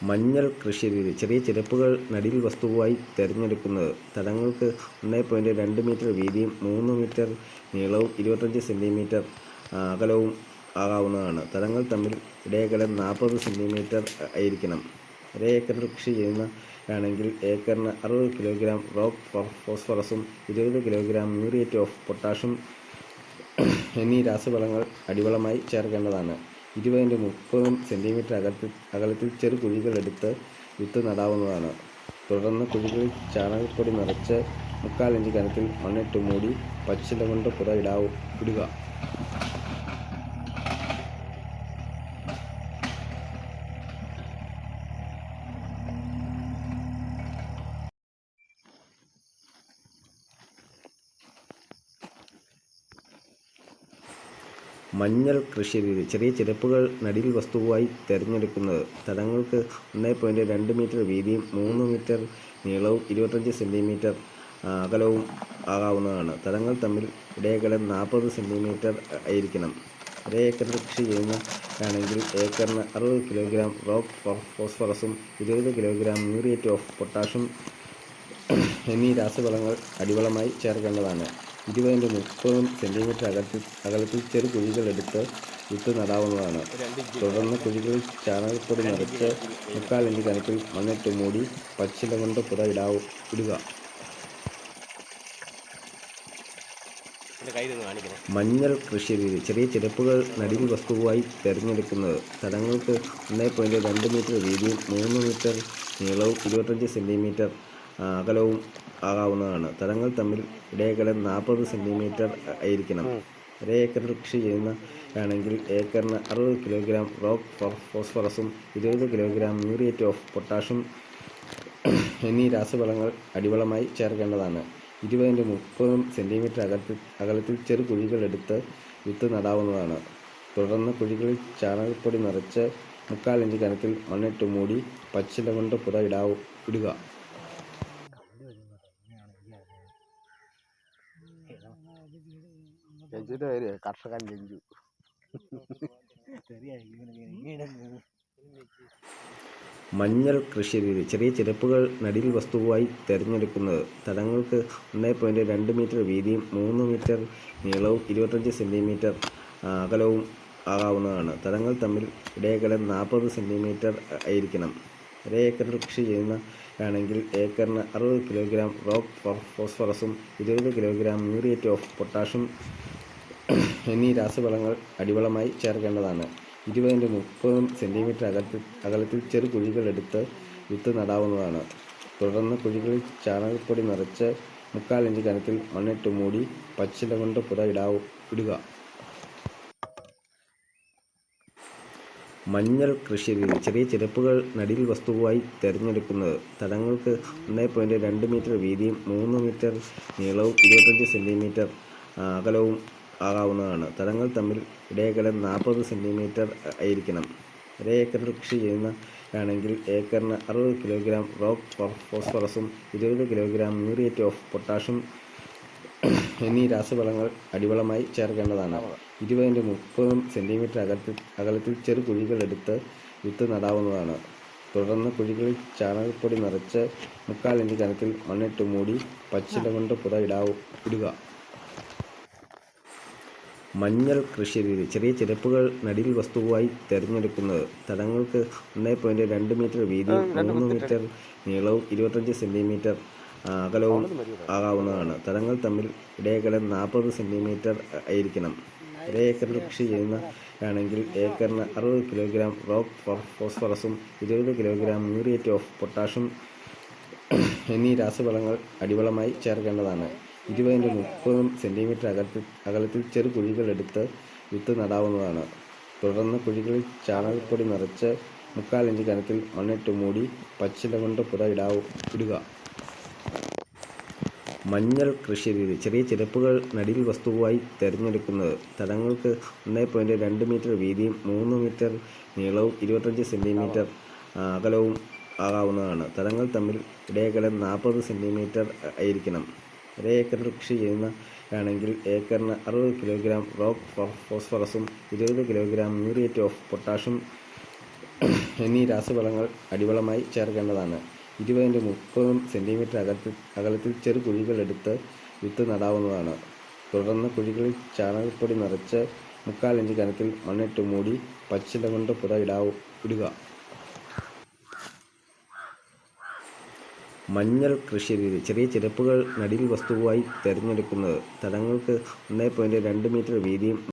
മഞ്ഞൾ കൃഷിരീതി. ചെറിയ ചിരപ്പുകൾ നടീൽ വസ്തുവായി തിരഞ്ഞെടുക്കുന്നത്. തടങ്ങൾക്ക് 1.2 മീറ്റർ വീതിയും 3 മീറ്റർ നീളവും 25 സെന്റിമീറ്റർ അകലവും ആകാവുന്നതാണ്. തടങ്ങൾ തമ്മിൽ ഇടയകലം 40 സെന്റിമീറ്റർ ആയിരിക്കണം. ഏക്കറിൽ കൃഷി ചെയ്യുന്നതാണെങ്കിൽ ഏക്കറിന് 60 കിലോഗ്രാം റോക്ക് ഫോസ്ഫറസും 20 കിലോഗ്രാം മ്യൂറേറ്റ് ഓഫ് പൊട്ടാഷും എന്നീ രാസവളങ്ങൾ അടിവളമായി ചേർക്കേണ്ടതാണ്. 20-30 സെന്റിമീറ്റർ അകലത്തിൽ ചെറു കുഴികളെടുത്ത് വിത്ത് നടാവുന്നതാണ്. തുടർന്ന് കുഴികളിൽ ചാണകപ്പൊടി നിറച്ച് 3/4 ഇഞ്ച് കനത്തിൽ മണ്ണിട്ട് മൂടി പച്ചില കൊണ്ട് ഇടുക. മഞ്ഞൾ കൃഷിരീതി. ചെറിയ ചിരപ്പുകൾ നടീൽ വസ്തുവായി തിരഞ്ഞെടുക്കുന്നത്. തടങ്ങൾക്ക് 1.2 മീറ്റർ വീതിയും 3 മീറ്റർ നീളവും 25 സെന്റിമീറ്റർ അകലവും ആകാവുന്നതാണ്. തടങ്ങൾ തമ്മിൽ ഇടയകലം 40 സെന്റിമീറ്റർ ആയിരിക്കണം. ഏക്കറിൽ കൃഷി ചെയ്യുന്നതാണെങ്കിൽ ഏക്കറിന് 60 കിലോഗ്രാം റോക്ക് ഫോസ്ഫറസും 20 കിലോഗ്രാം മ്യൂറേറ്റ് ഓഫ് പൊട്ടാഷും എന്നീ രാസവളങ്ങൾ അടിവളമായി ചേർക്കേണ്ടതാണ്. 20-30 സെന്റിമീറ്റർ അകലത്തിൽ ചെറു കുഴികളെടുത്ത് വിത്ത് നടാവുന്നതാണ്. തുടർന്ന് കുഴികളിൽ ചാണകപ്പൊടി നിറച്ച് 3/4 ഇഞ്ച് കനത്തിൽ മണ്ണിട്ട് മൂടി പച്ചില കൊണ്ട് ഇടുക. മഞ്ഞൾ കൃഷിരീതി. ചെറിയ ചിരപ്പുകൾ നടീൽ വസ്തുവായി തിരഞ്ഞെടുക്കുന്നത്. തടങ്ങൾക്ക് 1.2 മീറ്റർ വീതിയും 3 മീറ്റർ നീളവും 25 സെന്റിമീറ്റർ അകലവും ആകാവുന്നതാണ്. തടങ്ങൾ തമ്മിൽ ഇടയകലം 40 സെന്റിമീറ്റർ ആയിരിക്കണം. ഏക്കറിൽ കൃഷി ചെയ്യുന്നതാണെങ്കിൽ ഏക്കറിന് 60 കിലോഗ്രാം റോക്ക് ഫോസ്ഫറസും 20 കിലോഗ്രാം മ്യൂറേറ്റ് ഓഫ് പൊട്ടാഷും എന്നീ രാസവളങ്ങൾ അടിവളമായി ചേർക്കേണ്ടതാണ്. 20-30 സെന്റിമീറ്റർ അകലത്തിൽ ചെറു കുഴികളെടുത്ത് വിത്ത് നടാവുന്നതാണ്. തുടർന്ന് കുഴികളിൽ ചാണകപ്പൊടി നിറച്ച് 3/4 ഇഞ്ച് കനത്തിൽ മണ്ണിട്ട് മൂടി പച്ചില കൊണ്ട് ഇടുക. കർഷകൻ ജഞ്ചു മഞ്ഞൾ കൃഷിരീതി. ചെറിയ ചിരപ്പുകൾ നടീൽ വസ്തുവായി തിരഞ്ഞെടുക്കുന്നത്. തടങ്ങൾക്ക് 1.2 മീറ്റർ വീതിയും 3 മീറ്റർ നീളവും 25 സെന്റിമീറ്റർ അകലവും ആകാവുന്നതാണ്. തടങ്ങൾ തമ്മിൽ ഇടയകലം 40 സെന്റിമീറ്റർ ആയിരിക്കണം. ഏക്കറിൽ കൃഷി ചെയ്യുന്നതാണെങ്കിൽ ഏക്കറിന് 60 കിലോഗ്രാം റോക്ക് ഫോസ്ഫറസും 20 കിലോഗ്രാം മ്യൂറേറ്റ് ഓഫ് പൊട്ടാഷും എന്നീ രാസവളങ്ങൾ അടിവളമായി ചേർക്കേണ്ടതാണ്. 20-30 സെന്റിമീറ്റർ അകലത്തിൽ ചെറു കുഴികളെടുത്ത് വിത്ത് നടാവുന്നതാണ്. തുടർന്ന് കുഴികളിൽ ചാണകപ്പൊടി നിറച്ച് 3/4 ഇഞ്ച് കനത്തിൽ മണ്ണിട്ട് മൂടി പച്ചില കൊണ്ട് ഇടുക. മഞ്ഞൾ കൃഷിരീതി. ചെറിയ ചിരപ്പുകൾ നടീൽ വസ്തുവായി തിരഞ്ഞെടുക്കുന്നത്. തടങ്ങൾക്ക് 1.2 മീറ്റർ വീതിയും 3 മീറ്റർ നീളവും 25 സെന്റിമീറ്റർ അകലവും ആകാവുന്നതാണ്. തടങ്ങൾ തമ്മിൽ ഇടയകലം 40 സെന്റിമീറ്റർ ആയിരിക്കണം. ഏക്കറിൽ കൃഷി ചെയ്യുന്നതാണെങ്കിൽ ഏക്കറിന് 60 കിലോഗ്രാം റോക്ക് ഫോസ്ഫറസും 20 കിലോഗ്രാം മ്യൂറേറ്റ് ഓഫ് പൊട്ടാഷും എന്നീ രാസവളങ്ങൾ അടിവളമായി ചേർക്കേണ്ടതാണ്. 20-30 സെന്റിമീറ്റർ അകലത്തിൽ ചെറു കുഴികളെടുത്ത് വിത്ത് നടാവുന്നതാണ്. തുടർന്ന് കുഴികളിൽ ചാണകപ്പൊടി നിറച്ച് 3/4 ഇഞ്ച് കനത്തിൽ മണ്ണിട്ട് മൂടി പച്ചില കൊണ്ട് ഇടുക. മഞ്ഞൾ കൃഷിരീതി. ചെറിയ ചിരപ്പുകൾ നടീൽ വസ്തുവായി തിരഞ്ഞെടുക്കുന്നത്. തടങ്ങൾക്ക് 1.2 മീറ്റർ വീതിയും 3 മീറ്റർ നീളവും 25 സെന്റിമീറ്റർ അകലവും ആകാവുന്നതാണ്. തടങ്ങൾ തമ്മിൽ ഇടയകലം 40 സെന്റിമീറ്റർ ആയിരിക്കണം. ഏക്കറിൽ കൃഷി ചെയ്യുന്നതാണെങ്കിൽ ഏക്കറിന് 60 കിലോഗ്രാം റോക്ക് ഫോസ്ഫറസും 20 കിലോഗ്രാം മ്യൂറേറ്റ് ഓഫ് പൊട്ടാഷും എന്നീ രാസവളങ്ങൾ അടിവളമായി ചേർക്കേണ്ടതാണ്. 20-30 സെന്റിമീറ്റർ അകലത്തിൽ ചെറു കുഴികളെടുത്ത് വിത്ത് നടാവുന്നതാണ്. തുടർന്ന് കുഴികളിൽ ചാണകപ്പൊടി നിറച്ച് 3/4 ഇഞ്ച് കനത്തിൽ മണ്ണിട്ട് മൂടി പച്ചില കൊണ്ട് ഇടുക. മഞ്ഞൾ കൃഷിരീതി. ചെറിയ ചിരപ്പുകൾ നടീൽ വസ്തുവായി തിരഞ്ഞെടുക്കുന്നത്. തടങ്ങൾക്ക് 1.2 മീറ്റർ വീതിയും 3 മീറ്റർ നീളവും 25 സെന്റിമീറ്റർ അകലവും ആകാവുന്നതാണ്. തടങ്ങൾ തമ്മിൽ ഇടയകലം 40 സെന്റിമീറ്റർ ആയിരിക്കണം. ഏക്കറിൽ കൃഷി ചെയ്യുന്നതാണെങ്കിൽ ഏക്കറിന് 60 കിലോഗ്രാം റോക്ക് ഫോസ്ഫറസും 20 കിലോഗ്രാം മ്യൂറേറ്റ് ഓഫ് പൊട്ടാഷും എന്നീ രാസവളങ്ങൾ അടിവളമായി ചേർക്കേണ്ടതാണ്. 20-30 സെൻറ്റിമീറ്റർ അകലത്തിൽ ചെറു കുഴികളെടുത്ത് വിത്ത് നടാവുന്നതാണ്. തുടർന്ന് കുഴികളിൽ ചാണകപ്പൊടി നിറച്ച് 3/4 ഇഞ്ച് കനത്തിൽ മണ്ണിട്ട് മൂടി പച്ചില കൊണ്ട് ഇടുക. മഞ്ഞൾ കൃഷിരീതി. ചെറിയ ചിരപ്പുകൾ നടീൽ വസ്തുവായി തിരഞ്ഞെടുക്കുന്നത്. തടങ്ങൾക്ക് 1.2 മീറ്റർ വീതിയും